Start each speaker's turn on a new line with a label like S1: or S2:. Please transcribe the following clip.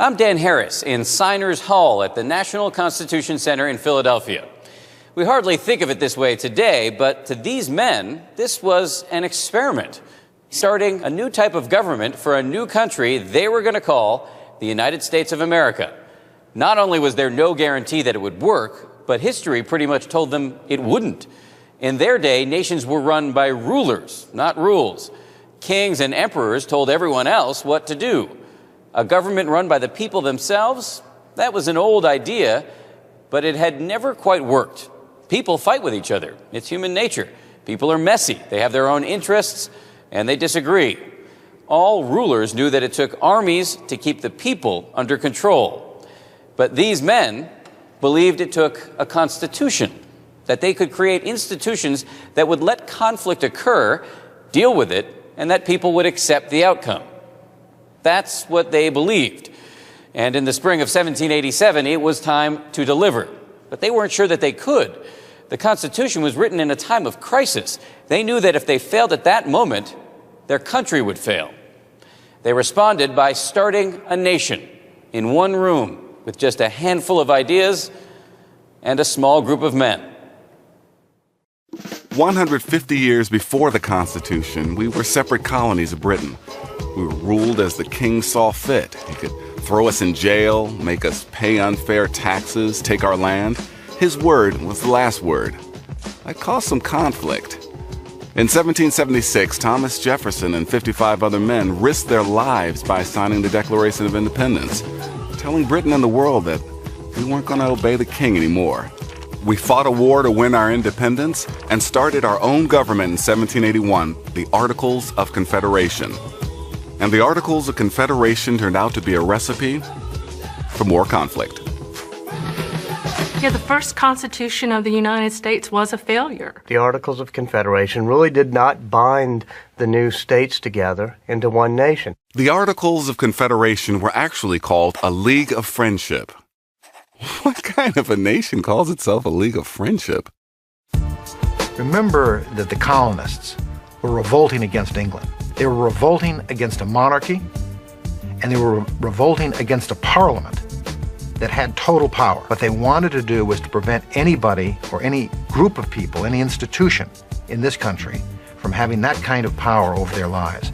S1: I'm Dan Harris in Signers Hall at the National Constitution Center in Philadelphia. We hardly think of it this way today, but to these men, this was an experiment, starting a new type of government for a new country they were going to call the United States of America. Not only was there no guarantee that it would work, but history pretty much told them it wouldn't. In their day, nations were run by rulers, not rules. Kings and emperors told everyone else what to do. A government run by the people themselves, that was an old idea, but it had never quite worked. People fight with each other. It's human nature. People are messy. They have their own interests, and they disagree. All rulers knew that it took armies to keep the people under control. But these men believed it took a constitution, that they could create institutions that would let conflict occur, deal with it, and that people would accept the outcome. That's what they believed. And in the spring of 1787, it was time to deliver. But they weren't sure that they could. The Constitution was written in a time of crisis. They knew that if they failed at that moment, their country would fail. They responded by starting a nation in one room with just a handful of ideas and a small group of men.
S2: 150 years before the Constitution, we were separate colonies of Britain. We were ruled as the king saw fit. He could throw us in jail, make us pay unfair taxes, take our land. His word was the last word. That caused some conflict. In 1776, Thomas Jefferson and 55 other men risked their lives by signing the Declaration of Independence, telling Britain and the world that we weren't going to obey the king anymore. We fought a war to win our independence and started our own government in 1781, the Articles of Confederation. And the Articles of Confederation turned out to be a recipe for more conflict.
S3: Yeah, the first Constitution of the United States was a failure.
S4: The Articles of Confederation really did not bind the new states together into one nation.
S2: The Articles of Confederation were actually called a League of Friendship. What kind of a nation calls itself a League of Friendship?
S5: Remember that the colonists were revolting against England. They were revolting against a monarchy, and they were revolting against a parliament that had total power. What they wanted to do was to prevent anybody or any group of people, any institution in this country, from having that kind of power over their lives.